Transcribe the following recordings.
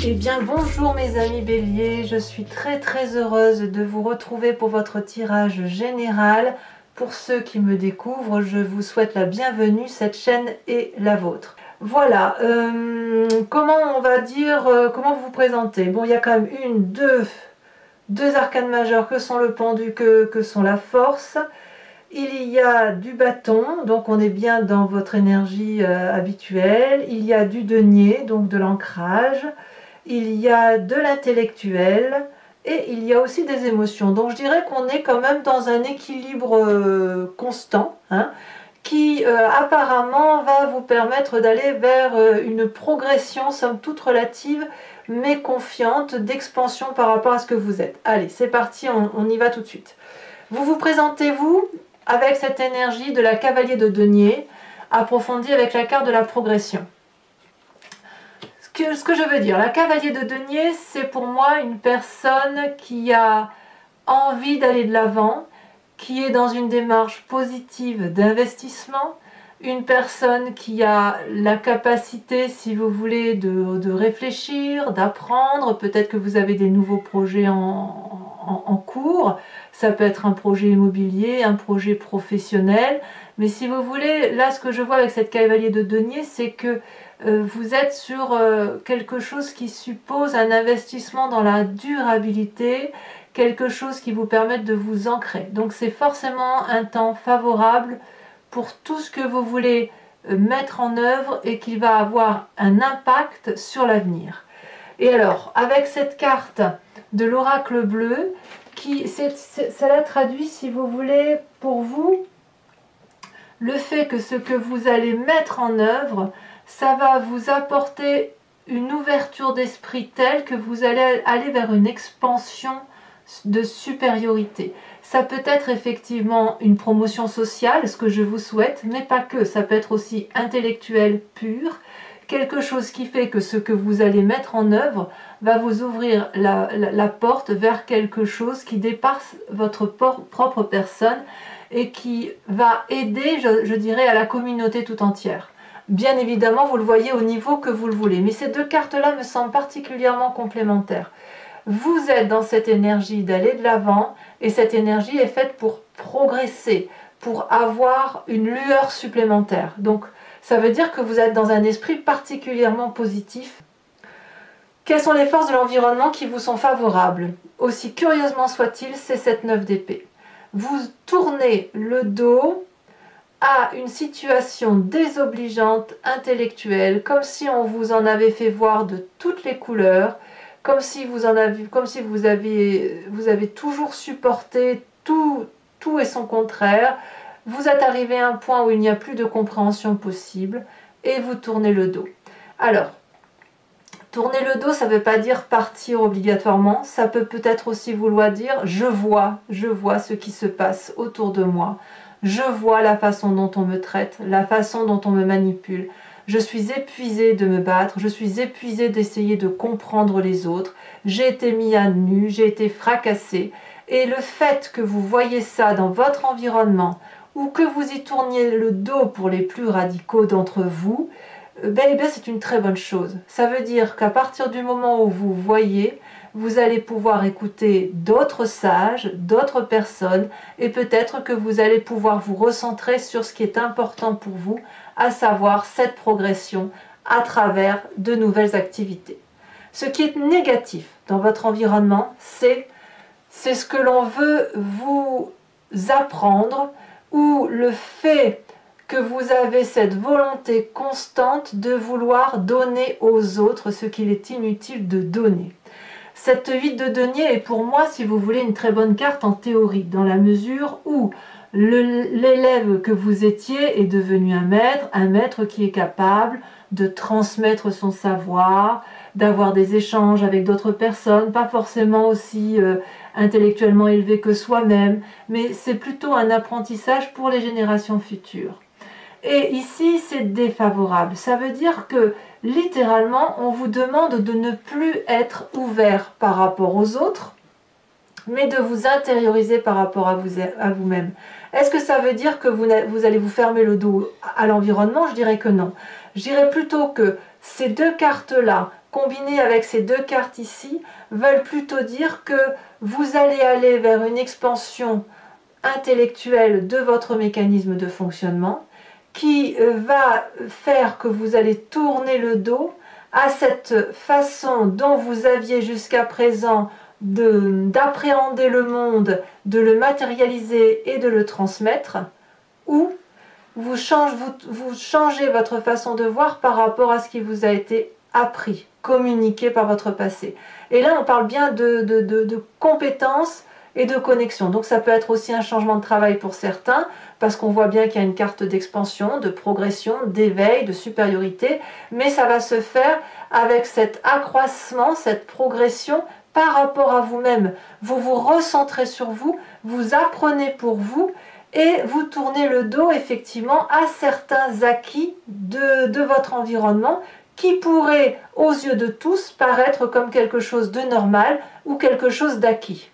Eh bien bonjour mes amis Bélier, je suis très heureuse de vous retrouver pour votre tirage général. Pour ceux qui me découvrent, je vous souhaite la bienvenue, cette chaîne est la vôtre. Voilà, comment on va dire, comment vous présenter? Bon, il y a quand même deux arcanes majeures que sont le pendu, que sont la force. Il y a du bâton, donc on est bien dans votre énergie habituelle. Il y a du denier, donc de l'ancrage. Il y a de l'intellectuel et il y a aussi des émotions. Donc je dirais qu'on est quand même dans un équilibre constant, hein, qui apparemment va vous permettre d'aller vers une progression, somme toute relative, mais confiante, d'expansion par rapport à ce que vous êtes. Allez, c'est parti, on y va tout de suite. Vous vous présentez-vous avec cette énergie de la cavalier de denier, approfondie avec la carte de la progression. Ce que je veux dire, la cavalier de denier, c'est pour moi une personne qui a envie d'aller de l'avant, qui est dans une démarche positive d'investissement, une personne qui a la capacité, si vous voulez, de réfléchir, d'apprendre. Peut-être que vous avez des nouveaux projets en cours, ça peut être un projet immobilier, un projet professionnel, mais si vous voulez, là ce que je vois avec cette cavalier de denier, c'est que vous êtes sur quelque chose qui suppose un investissement dans la durabilité, quelque chose qui vous permette de vous ancrer. Donc c'est forcément un temps favorable pour tout ce que vous voulez mettre en œuvre et qui va avoir un impact sur l'avenir. Et alors, avec cette carte de l'oracle bleu, cela traduit, si vous voulez, pour vous, le fait que ce que vous allez mettre en œuvre, ça va vous apporter une ouverture d'esprit telle que vous allez aller vers une expansion de supériorité. Ça peut être effectivement une promotion sociale, ce que je vous souhaite, mais pas que. Ça peut être aussi intellectuel pur, quelque chose qui fait que ce que vous allez mettre en œuvre va vous ouvrir la porte vers quelque chose qui dépasse votre propre personne et qui va aider, je dirais, à la communauté tout entière. Bien évidemment, vous le voyez au niveau que vous le voulez, mais ces deux cartes-là me semblent particulièrement complémentaires. Vous êtes dans cette énergie d'aller de l'avant, et cette énergie est faite pour progresser, pour avoir une lueur supplémentaire. Donc, ça veut dire que vous êtes dans un esprit particulièrement positif. Quelles sont les forces de l'environnement qui vous sont favorables? Aussi curieusement soit-il, c'est cette 9 d'épée. Vous tournez le dos à une situation désobligeante, intellectuelle, comme si on vous en avait fait voir de toutes les couleurs, comme si vous avez toujours supporté tout et son contraire. Vous êtes arrivé à un point où il n'y a plus de compréhension possible et vous tournez le dos. Alors, tourner le dos, ça ne veut pas dire partir obligatoirement, ça peut-être aussi vouloir dire je vois ce qui se passe autour de moi. Je vois la façon dont on me traite, la façon dont on me manipule. Je suis épuisée de me battre, je suis épuisée d'essayer de comprendre les autres. J'ai été mis à nu, j'ai été fracassée. Et le fait que vous voyez ça dans votre environnement, ou que vous y tourniez le dos pour les plus radicaux d'entre vous, bel et bien c'est une très bonne chose. Ça veut dire qu'à partir du moment où vous voyez, vous allez pouvoir écouter d'autres sages, d'autres personnes, et peut-être que vous allez pouvoir vous recentrer sur ce qui est important pour vous, à savoir cette progression à travers de nouvelles activités. Ce qui est négatif dans votre environnement, c'est ce que l'on veut vous apprendre, ou le fait que vous avez cette volonté constante de vouloir donner aux autres ce qu'il est inutile de donner. Cette 8 de denier est pour moi, si vous voulez, une très bonne carte en théorie, dans la mesure où l'élève que vous étiez est devenu un maître qui est capable de transmettre son savoir, d'avoir des échanges avec d'autres personnes, pas forcément aussi intellectuellement élevés que soi-même, mais c'est plutôt un apprentissage pour les générations futures. Et ici, c'est défavorable. Ça veut dire que, littéralement, on vous demande de ne plus être ouvert par rapport aux autres, mais de vous intérioriser par rapport à vous-même. Est-ce que ça veut dire que vous allez vous fermer le dos à l'environnement? Je dirais que non. Je dirais plutôt que ces deux cartes-là combinés avec ces deux cartes ici, veulent plutôt dire que vous allez aller vers une expansion intellectuelle de votre mécanisme de fonctionnement qui va faire que vous allez tourner le dos à cette façon dont vous aviez jusqu'à présent d'appréhender le monde, de le matérialiser et de le transmettre, ou vous changez votre façon de voir par rapport à ce qui vous a été appris, communiqué par votre passé. Et là, on parle bien de compétences et de connexion. Donc ça peut être aussi un changement de travail pour certains, parce qu'on voit bien qu'il y a une carte d'expansion, de progression, d'éveil, de supériorité, mais ça va se faire avec cet accroissement, cette progression par rapport à vous-même. Vous vous recentrez sur vous, vous apprenez pour vous, et vous tournez le dos effectivement à certains acquis de votre environnement qui pourraient, aux yeux de tous, paraître comme quelque chose de normal ou quelque chose d'acquis.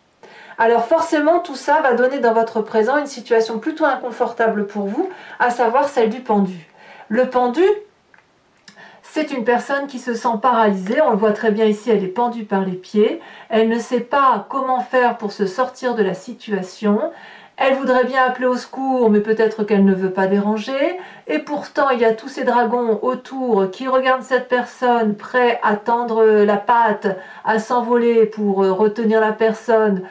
Alors forcément, tout ça va donner dans votre présent une situation plutôt inconfortable pour vous, à savoir celle du pendu. Le pendu, c'est une personne qui se sent paralysée, on le voit très bien ici, elle est pendue par les pieds, elle ne sait pas comment faire pour se sortir de la situation, elle voudrait bien appeler au secours, mais peut-être qu'elle ne veut pas déranger, et pourtant il y a tous ces dragons autour qui regardent cette personne, prêts à tendre la patte, à s'envoler pour retenir la personne,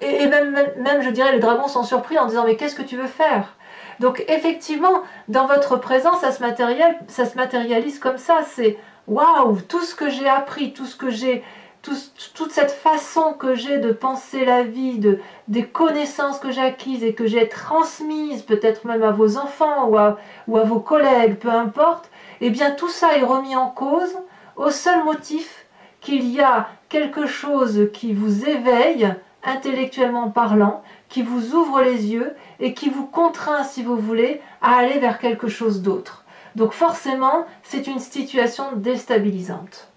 et même, je dirais, les dragons sont surpris en disant « mais qu'est-ce que tu veux faire ?» Donc effectivement, dans votre présent, ça se matérialise comme ça, c'est « waouh, tout ce que j'ai appris, tout ce que j'ai... » toute cette façon que j'ai de penser la vie, des connaissances que j'ai acquises et que j'ai transmises peut-être même à vos enfants ou à vos collègues, peu importe, eh bien tout ça est remis en cause au seul motif qu'il y a quelque chose qui vous éveille, intellectuellement parlant, qui vous ouvre les yeux et qui vous contraint, si vous voulez, à aller vers quelque chose d'autre. Donc forcément, c'est une situation déstabilisante.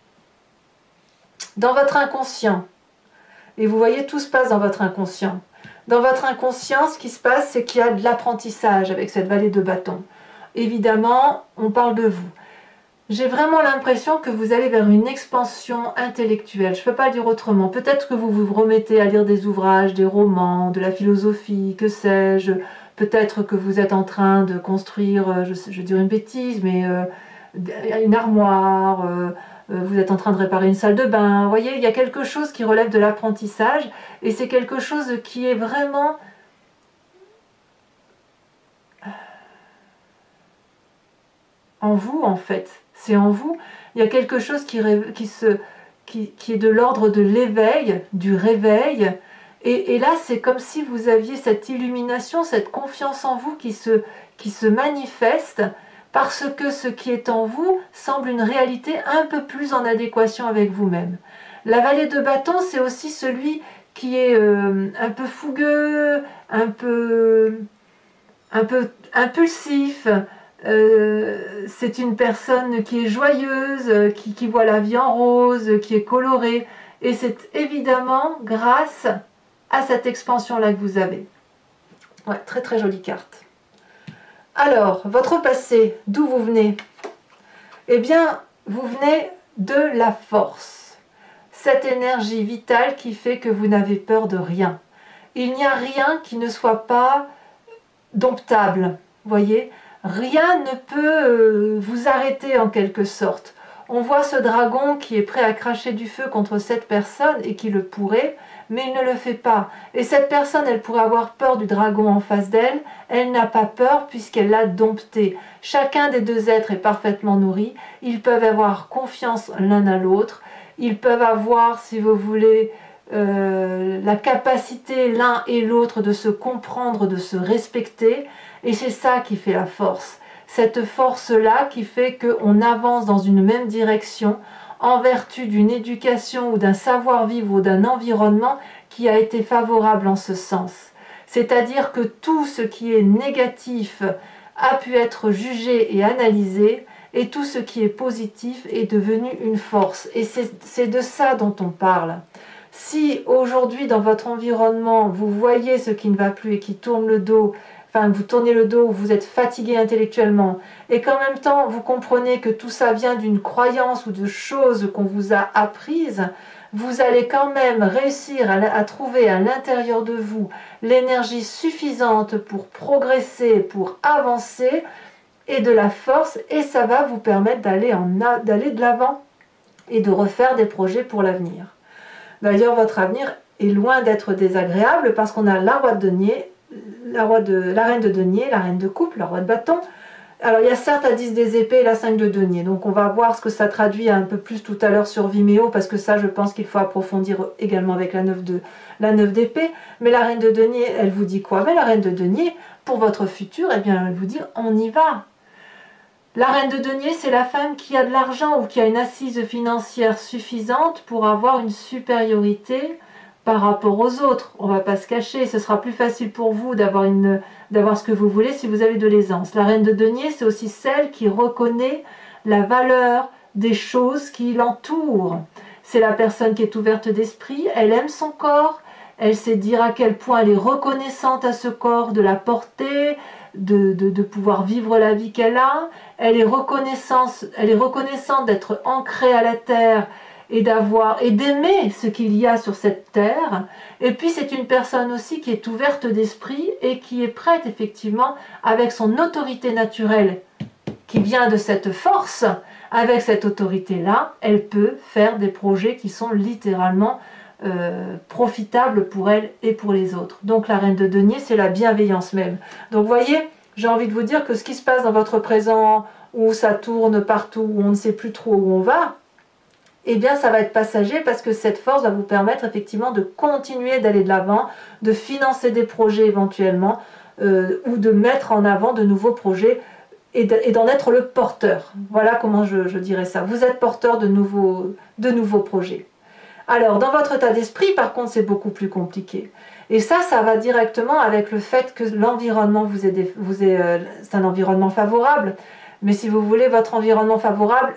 Dans votre inconscient, et vous voyez, tout se passe dans votre inconscient. Dans votre inconscient, ce qui se passe, c'est qu'il y a de l'apprentissage avec cette vallée de bâton. Évidemment, on parle de vous. J'ai vraiment l'impression que vous allez vers une expansion intellectuelle. Je ne peux pas dire autrement. Peut-être que vous vous remettez à lire des ouvrages, des romans, de la philosophie, que sais-je. Peut-être que vous êtes en train de construire, je dirais une bêtise, mais une armoire, vous êtes en train de réparer une salle de bain. Vous voyez, il y a quelque chose qui relève de l'apprentissage et c'est quelque chose qui est vraiment en vous, en fait. C'est en vous. Il y a quelque chose qui est de l'ordre de l'éveil, du réveil. Et là, c'est comme si vous aviez cette illumination, cette confiance en vous qui se manifeste parce que ce qui est en vous semble une réalité un peu plus en adéquation avec vous-même. La vallée de bâton, c'est aussi celui qui est un peu fougueux, un peu impulsif. C'est une personne qui est joyeuse, qui voit la vie en rose, qui est colorée. Et c'est évidemment grâce à cette expansion-là que vous avez. Ouais, très très jolie carte. Alors, votre passé, d'où vous venez? Eh bien, vous venez de la force. Cette énergie vitale qui fait que vous n'avez peur de rien. Il n'y a rien qui ne soit pas domptable, voyez? Rien ne peut vous arrêter en quelque sorte. On voit ce dragon qui est prêt à cracher du feu contre cette personne et qui le pourrait, mais il ne le fait pas. Et cette personne, elle pourrait avoir peur du dragon en face d'elle, elle n'a pas peur puisqu'elle l'a dompté. Chacun des deux êtres est parfaitement nourri, ils peuvent avoir confiance l'un à l'autre, ils peuvent avoir, si vous voulez, la capacité l'un et l'autre de se comprendre, de se respecter, et c'est ça qui fait la force. Cette force-là qui fait qu'on avance dans une même direction en vertu d'une éducation ou d'un savoir-vivre ou d'un environnement qui a été favorable en ce sens. C'est-à-dire que tout ce qui est négatif a pu être jugé et analysé, et tout ce qui est positif est devenu une force. Et c'est de ça dont on parle. Si aujourd'hui dans votre environnement vous voyez ce qui ne va plus et qui tourne le dos, enfin vous tournez le dos, vous êtes fatigué intellectuellement, et qu'en même temps vous comprenez que tout ça vient d'une croyance ou de choses qu'on vous a apprises, vous allez quand même réussir à trouver à l'intérieur de vous l'énergie suffisante pour progresser, pour avancer, et de la force, et ça va vous permettre d'aller de l'avant et de refaire des projets pour l'avenir. D'ailleurs, votre avenir est loin d'être désagréable parce qu'on a la roi de denier, la reine de denier, la reine de coupe, la roi de bâton. Alors il y a certes la 10 des épées et la 5 de denier, donc on va voir ce que ça traduit un peu plus tout à l'heure sur Vimeo, parce que ça je pense qu'il faut approfondir également avec la 9 d'épée. Mais la reine de denier, elle vous dit quoi? Mais la reine de denier, pour votre futur, eh bien elle vous dit on y va. La reine de denier, c'est la femme qui a de l'argent ou qui a une assise financière suffisante pour avoir une supériorité par rapport aux autres. On ne va pas se cacher, ce sera plus facile pour vous d'avoir ce que vous voulez si vous avez de l'aisance. La reine de denier, c'est aussi celle qui reconnaît la valeur des choses qui l'entourent. C'est la personne qui est ouverte d'esprit, elle aime son corps, elle sait dire à quel point elle est reconnaissante à ce corps, de la porter, de pouvoir vivre la vie qu'elle a. Elle est reconnaissante d'être ancrée à la terre et d'aimer ce qu'il y a sur cette terre. Et puis c'est une personne aussi qui est ouverte d'esprit et qui est prête effectivement, avec son autorité naturelle qui vient de cette force, avec cette autorité-là, elle peut faire des projets qui sont littéralement profitables pour elle et pour les autres. Donc la reine de denier, c'est la bienveillance même. Donc vous voyez, j'ai envie de vous dire que ce qui se passe dans votre présent, où ça tourne partout, où on ne sait plus trop où on va, eh bien ça va être passager, parce que cette force va vous permettre effectivement de continuer d'aller de l'avant, de financer des projets éventuellement, ou de mettre en avant de nouveaux projets et d'en être le porteur. Voilà comment je dirais ça. Vous êtes porteur de nouveaux projets. Alors, dans votre état d'esprit, par contre, c'est beaucoup plus compliqué. Et ça va directement avec le fait que l'environnement c'est un environnement favorable. Mais si vous voulez, votre environnement favorable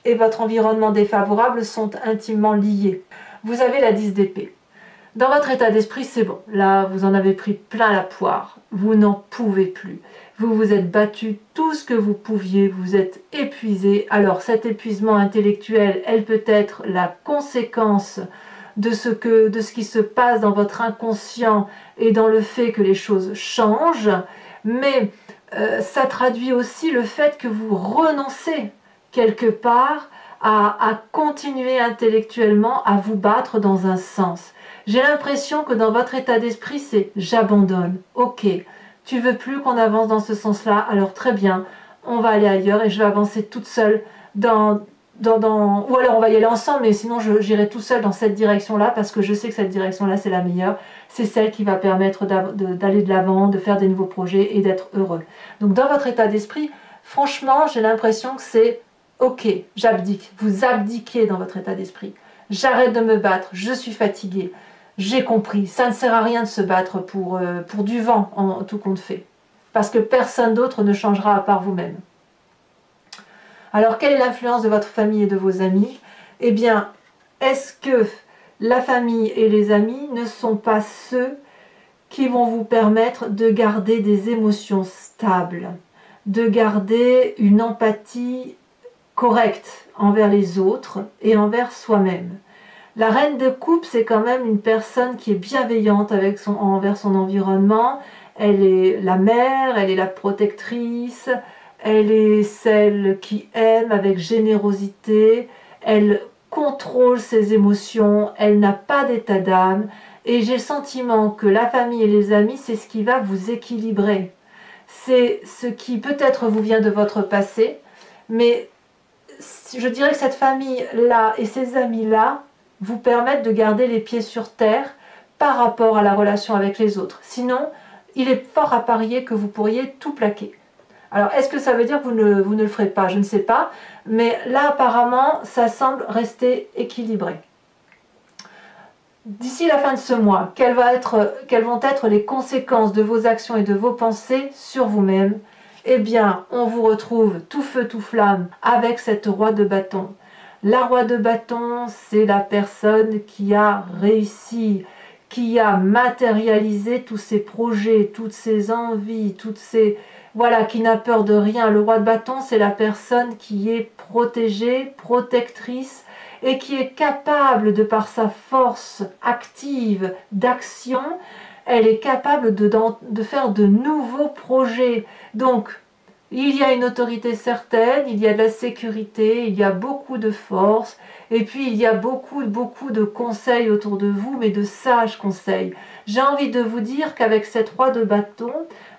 et votre environnement défavorable sont intimement liés. Vous avez la 10 d'épée. Dans votre état d'esprit, c'est bon. Là, vous en avez pris plein la poire. Vous n'en pouvez plus. Vous vous êtes battu tout ce que vous pouviez. Vous êtes épuisé. Alors, cet épuisement intellectuel, elle peut être la conséquence de ce qui se passe dans votre inconscient et dans le fait que les choses changent. Mais ça traduit aussi le fait que vous renoncez quelque part à continuer intellectuellement à vous battre dans un sens. J'ai l'impression que dans votre état d'esprit, c'est j'abandonne. Ok, tu veux plus qu'on avance dans ce sens-là, alors très bien, on va aller ailleurs et je vais avancer toute seule ou alors on va y aller ensemble, mais sinon j'irai tout seul dans cette direction-là parce que je sais que cette direction-là c'est la meilleure. C'est celle qui va permettre d'aller de l'avant, de faire des nouveaux projets et d'être heureux. Donc dans votre état d'esprit, franchement, j'ai l'impression que c'est ok, j'abdique. Vous abdiquez dans votre état d'esprit. J'arrête de me battre, je suis fatiguée. J'ai compris, ça ne sert à rien de se battre pour du vent en tout compte fait. Parce que personne d'autre ne changera à part vous-même. Alors, quelle est l'influence de votre famille et de vos amis? Eh bien, est-ce que la famille et les amis ne sont pas ceux qui vont vous permettre de garder des émotions stables, de garder une empathie correcte envers les autres et envers soi-même? La reine de coupe, c'est quand même une personne qui est bienveillante envers son environnement. Elle est la mère, elle est la protectrice, elle est celle qui aime avec générosité, elle contrôle ses émotions, elle n'a pas d'état d'âme. Et j'ai le sentiment que la famille et les amis, c'est ce qui va vous équilibrer. C'est ce qui peut-être vous vient de votre passé, mais je dirais que cette famille-là et ces amis-là vous permettent de garder les pieds sur terre par rapport à la relation avec les autres. Sinon, il est fort à parier que vous pourriez tout plaquer. Alors, est-ce que ça veut dire que vous ne le ferez pas? Je ne sais pas. Mais là, apparemment, ça semble rester équilibré. D'ici la fin de ce mois, quelles vont être les conséquences de vos actions et de vos pensées sur vous-même? Eh bien, on vous retrouve tout feu, tout flamme avec cette roi de bâton. La roi de bâton, c'est la personne qui a réussi, qui a matérialisé tous ses projets, toutes ses envies, toutes ses... Voilà, qui n'a peur de rien. Le roi de bâton, c'est la personne qui est protégée, protectrice, et qui est capable, de par sa force active d'action, elle est capable de faire de nouveaux projets. Donc, il y a une autorité certaine, il y a de la sécurité, il y a beaucoup de force, et puis il y a beaucoup de conseils autour de vous, mais de sages conseils. J'ai envie de vous dire qu'avec cette roi de bâton,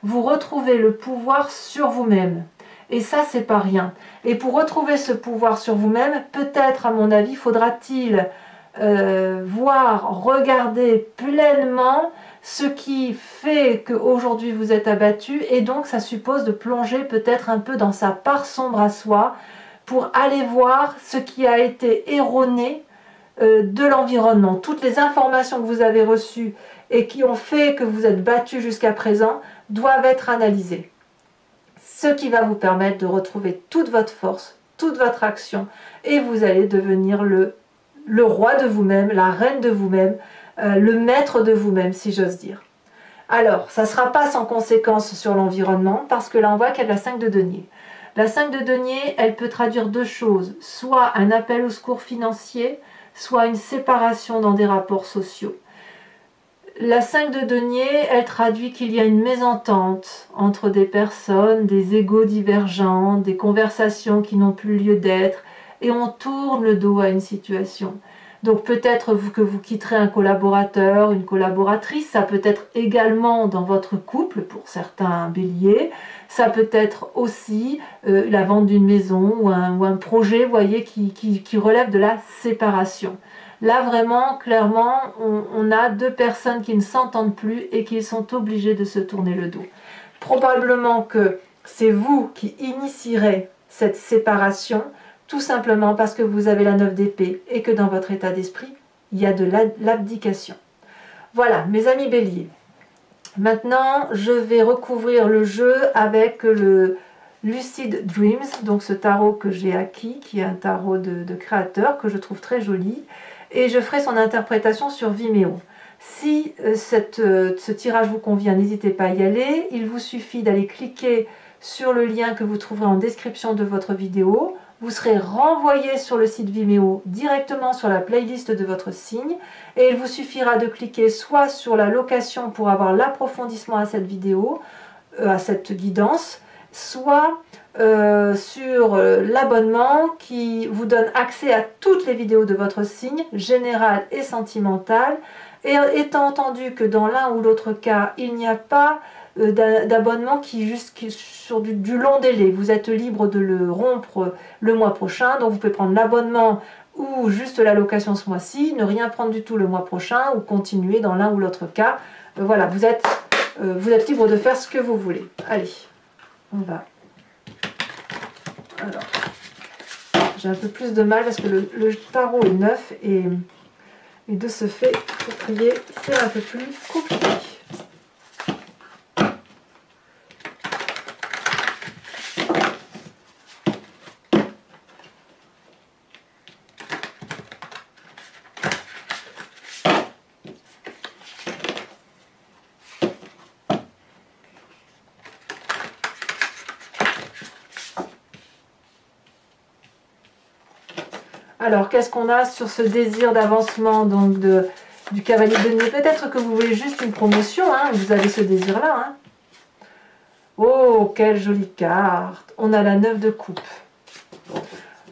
vous retrouvez le pouvoir sur vous-même. Et ça, c'est pas rien. Et pour retrouver ce pouvoir sur vous-même, peut-être, à mon avis, faudra-t-il voir, regarder pleinement ce qui fait qu'aujourd'hui vous êtes abattu, et donc ça suppose de plonger peut-être un peu dans sa part sombre à soi pour aller voir ce qui a été erroné de l'environnement. Toutes les informations que vous avez reçues et qui ont fait que vous êtes battu jusqu'à présent doivent être analysées. Ce qui va vous permettre de retrouver toute votre force, toute votre action, et vous allez devenir le roi de vous-même, la reine de vous-même, le maître de vous-même, si j'ose dire. Alors, ça ne sera pas sans conséquence sur l'environnement, parce que là, on voit qu'il y a de la 5 de denier. La 5 de denier, elle peut traduire deux choses, soit un appel au secours financier, soit une séparation dans des rapports sociaux. La 5 de denier, elle traduit qu'il y a une mésentente entre des personnes, des égos divergents, des conversations qui n'ont plus lieu d'être, et on tourne le dos à une situation. Donc peut-être que vous quitterez un collaborateur, une collaboratrice, ça peut être également dans votre couple, pour certains béliers, ça peut être aussi la vente d'une maison ou un projet, vous voyez, qui relève de la séparation. Là, vraiment, clairement, on a deux personnes qui ne s'entendent plus et qui sont obligées de se tourner le dos. Probablement que c'est vous qui initierez cette séparation, tout simplement parce que vous avez la 9 d'épée et que dans votre état d'esprit, il y a de l'abdication. Voilà, mes amis béliers. Maintenant, je vais recouvrir le jeu avec le Lucid Dreams, donc ce tarot que j'ai acquis, qui est un tarot de créateur, que je trouve très joli. Et je ferai son interprétation sur Vimeo. Si ce tirage vous convient, n'hésitez pas à y aller. Il vous suffit d'aller cliquer sur le lien que vous trouverez en description de votre vidéo. Vous serez renvoyé sur le site Vimeo directement sur la playlist de votre signe. Et il vous suffira de cliquer soit sur la location pour avoir l'approfondissement à cette vidéo, à cette guidance, soit sur l'abonnement qui vous donne accès à toutes les vidéos de votre signe, général et sentimental, et étant entendu que dans l'un ou l'autre cas, il n'y a pas d'abonnement qui sur du long délai. Vous êtes libre de le rompre le mois prochain, donc vous pouvez prendre l'abonnement ou juste la location ce mois-ci, ne rien prendre du tout le mois prochain ou continuer dans l'un ou l'autre cas. Voilà, vous êtes libre de faire ce que vous voulez. Allez, on va... Alors, j'ai un peu plus de mal parce que le tarot est neuf et de ce fait, pour trier, c'est un peu plus compliqué. Alors, qu'est-ce qu'on a sur ce désir d'avancement donc du cavalier de denier? Peut-être que vous voulez juste une promotion, hein, vous avez ce désir-là. Hein. Oh, quelle jolie carte! On a la 9 de coupe.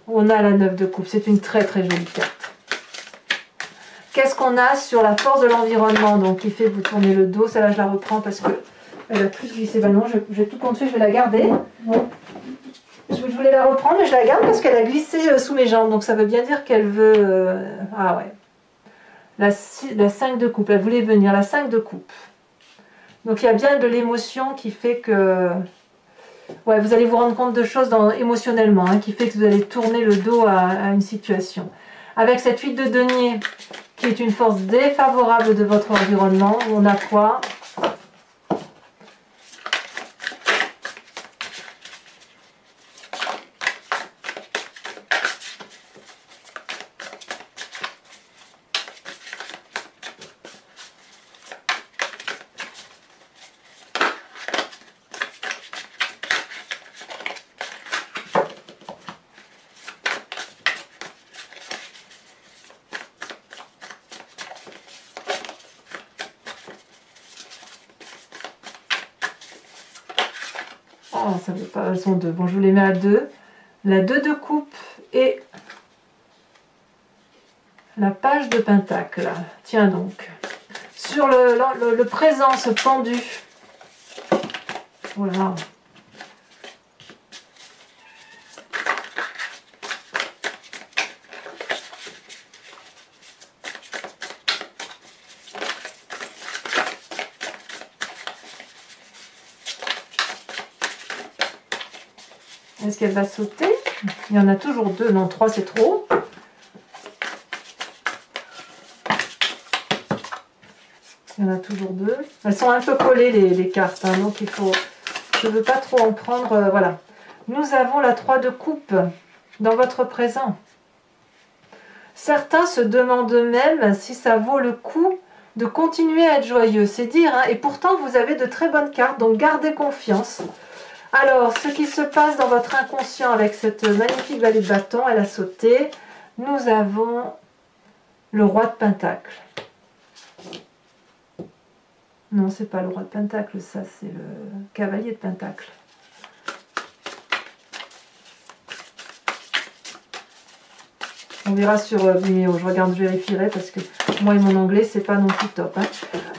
On a la 9 de coupe, c'est une très très jolie carte. Qu'est-ce qu'on a sur la force de l'environnement, donc qui fait que vous tournez le dos? Celle-là, je la reprends parce que elle a plus glissé. Ben non, je vais tout continuer, je vais la garder. Bon. Je voulais la reprendre, mais je la garde parce qu'elle a glissé sous mes jambes. Donc ça veut bien dire qu'elle veut... Ah ouais. La 5 de coupe. Elle voulait venir. La 5 de coupe. Donc il y a bien de l'émotion qui fait que... Ouais, vous allez vous rendre compte de choses émotionnellement, hein, qui fait que vous allez tourner le dos à une situation. Avec cette 8 de denier, qui est une force défavorable de votre environnement, on a quoi ? Non, ça veut pas, elles sont deux. Bon, je vous les mets à deux. La 2 de coupe et la page de pentacle. Tiens donc. Sur le présence pendu. Voilà. Est-ce qu'elle va sauter? Il y en a toujours deux. Non, trois, c'est trop. Il y en a toujours deux. Elles sont un peu collées, les cartes. Hein, donc, il faut... Je ne veux pas trop en prendre. Voilà. Nous avons la 3 de coupe dans votre présent. Certains se demandent même si ça vaut le coup de continuer à être joyeux. C'est dire. Hein, et pourtant, vous avez de très bonnes cartes. Donc, gardez confiance. Alors, ce qui se passe dans votre inconscient avec cette magnifique vallée de bâton, elle a sauté. Nous avons le roi de pentacle. Non, c'est pas le roi de pentacle, ça, c'est le cavalier de pentacle. On verra sur Vimeo, je vérifierai parce que moi et mon anglais, c'est pas non plus top. Hein.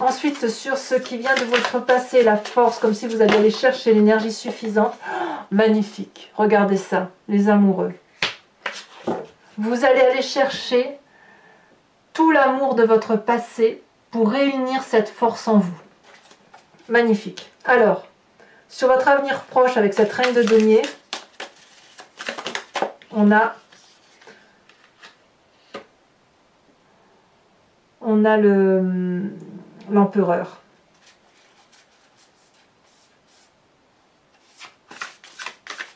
Ensuite, sur ce qui vient de votre passé, la force, comme si vous alliez aller chercher l'énergie suffisante. Oh, magnifique, regardez ça, les amoureux. Vous allez aller chercher tout l'amour de votre passé pour réunir cette force en vous. Magnifique. Alors, sur votre avenir proche avec cette reine de denier, on a l'empereur.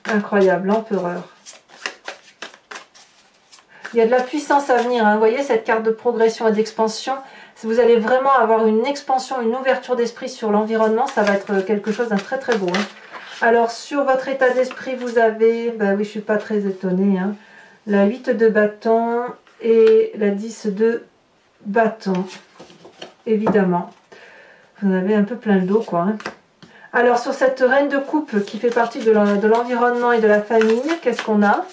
Incroyable, l'empereur. Il y a de la puissance à venir. Hein. Vous voyez cette carte de progression et d'expansion. Si vous allez vraiment avoir une expansion, une ouverture d'esprit sur l'environnement, ça va être quelque chose d'un très très beau. Hein. Alors sur votre état d'esprit, vous avez, bah oui, je suis pas très étonnée, hein, la 8 de bâton et la 10 de bâton. Évidemment. Vous en avez un peu plein le dos, quoi. Hein. Alors, sur cette reine de coupe qui fait partie de l'environnement et de la famille, qu'est-ce qu'on a?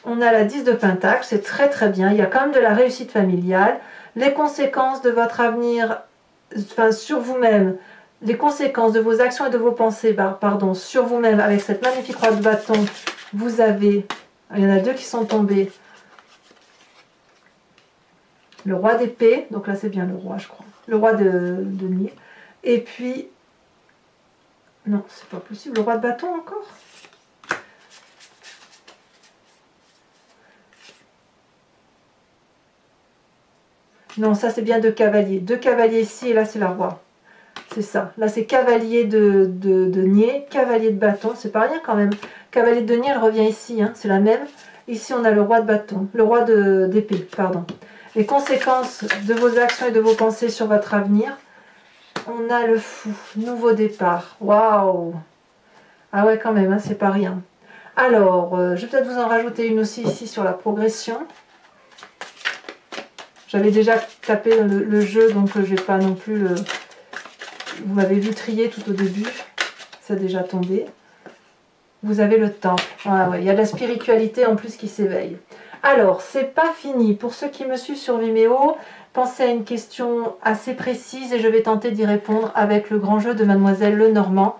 On a la 10 de pentacle, c'est très très bien. Il y a quand même de la réussite familiale. Les conséquences de votre avenir, enfin, sur vous-même, les conséquences de vos actions et de vos pensées, pardon, sur vous-même, avec cette magnifique roi de bâton, vous avez, il y en a deux qui sont tombés. Le roi d'épée, donc là c'est bien le roi, je crois. Le roi de denier. Et puis, non, c'est pas possible. Le roi de bâton encore. Non, ça c'est bien deux cavaliers. Deux cavaliers ici et là c'est la roi. C'est ça. Là c'est cavalier de denier, cavalier de bâton. C'est pas rien quand même. Cavalier de denier, elle revient ici, hein, c'est la même. Ici on a le roi de bâton, le roi d'épée, pardon. Les conséquences de vos actions et de vos pensées sur votre avenir. On a le fou, nouveau départ. Waouh! Ah ouais, quand même, hein, c'est pas rien. Alors, je vais peut-être vous en rajouter une aussi ici sur la progression. J'avais déjà tapé le jeu, donc je vais pas non plus le... Vous m'avez vu trier tout au début. Ça a déjà tombé. Vous avez le temple. Ah ouais, il y a de la spiritualité en plus qui s'éveille. Alors, c'est pas fini. Pour ceux qui me suivent sur Vimeo, pensez à une question assez précise et je vais tenter d'y répondre avec le grand jeu de Mademoiselle Lenormand.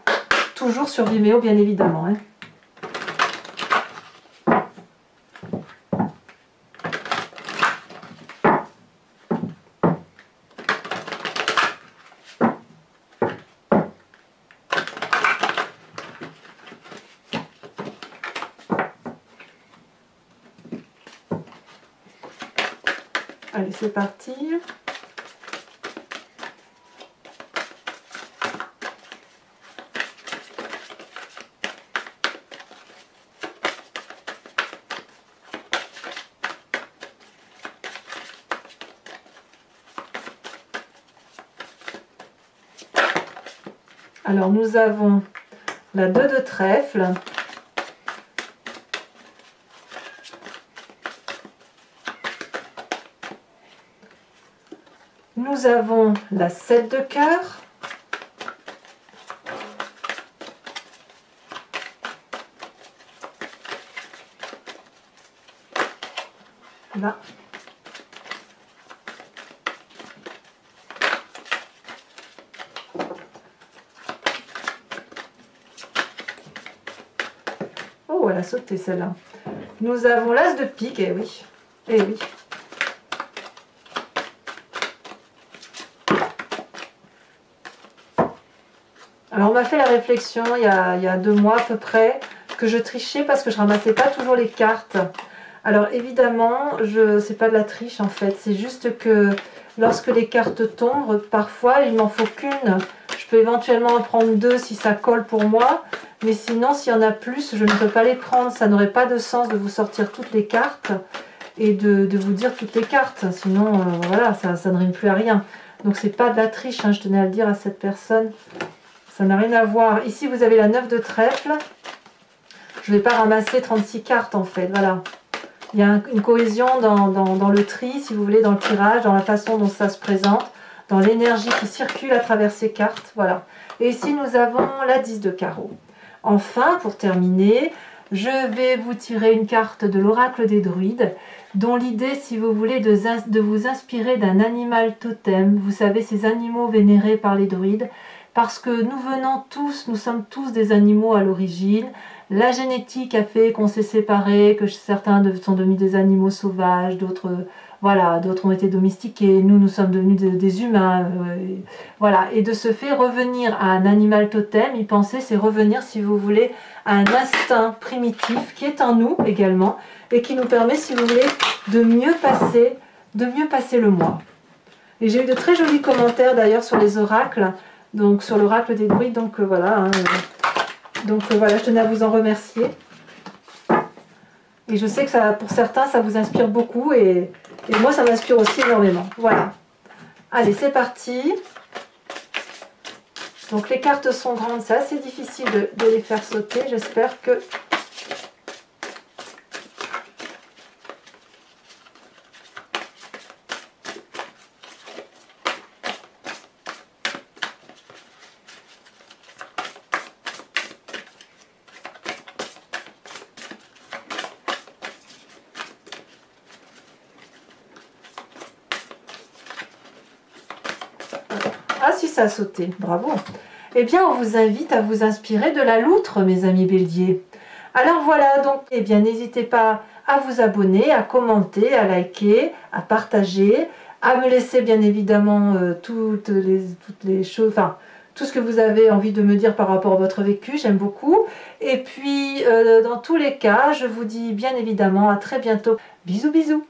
Toujours sur Vimeo, bien évidemment. Hein. Allez, c'est parti. Alors, nous avons la 2 de trèfle. Nous avons la 7 de cœur. Là. Oh, elle a sauté celle-là. Nous avons l'as de pique, eh oui. Eh oui. Alors on m'a fait la réflexion il y a 2 mois à peu près que je trichais parce que je ramassais pas toujours les cartes. Alors évidemment, c'est pas de la triche en fait, c'est juste que lorsque les cartes tombent, parfois il m'en faut qu'une. Je peux éventuellement en prendre 2 si ça colle pour moi, mais sinon s'il y en a plus, je ne peux pas les prendre. Ça n'aurait pas de sens de vous sortir toutes les cartes et de vous dire toutes les cartes, sinon voilà, ça ne rime plus à rien. Donc c'est pas de la triche, hein, je tenais à le dire à cette personne. Ça n'a rien à voir. Ici, vous avez la 9 de trèfle. Je ne vais pas ramasser 36 cartes, en fait. Voilà. Il y a une cohésion dans le tri, si vous voulez, dans le tirage, dans la façon dont ça se présente, dans l'énergie qui circule à travers ces cartes. Voilà. Et ici, nous avons la 10 de carreau. Enfin, pour terminer, je vais vous tirer une carte de l'oracle des druides, dont l'idée, si vous voulez, de vous inspirer d'un animal totem. Vous savez, ces animaux vénérés par les druides. Parce que nous sommes tous des animaux à l'origine. La génétique a fait qu'on s'est séparés, que certains sont devenus des animaux sauvages, d'autres voilà, d'autres ont été domestiqués, nous sommes devenus des humains. Voilà, et de ce fait, revenir à un animal totem, y penser, c'est revenir, si vous voulez, à un instinct primitif qui est en nous également, et qui nous permet, si vous voulez, de mieux passer le mois. Et j'ai eu de très jolis commentaires d'ailleurs sur les oracles, donc sur l'oracle des druides, donc voilà. Hein, voilà, je tenais à vous en remercier. Et je sais que ça, pour certains, ça vous inspire beaucoup et moi, ça m'inspire aussi énormément. Voilà. Allez, c'est parti. Donc les cartes sont grandes, c'est assez difficile de les faire sauter. J'espère que... Ah si, ça a sauté, bravo. Eh bien, on vous invite à vous inspirer de la loutre, mes amis béliers. Alors voilà, donc, eh bien, n'hésitez pas à vous abonner, à commenter, à liker, à partager, à me laisser bien évidemment toutes les choses, enfin, tout ce que vous avez envie de me dire par rapport à votre vécu, j'aime beaucoup. Et puis, dans tous les cas, je vous dis bien évidemment à très bientôt. Bisous, bisous.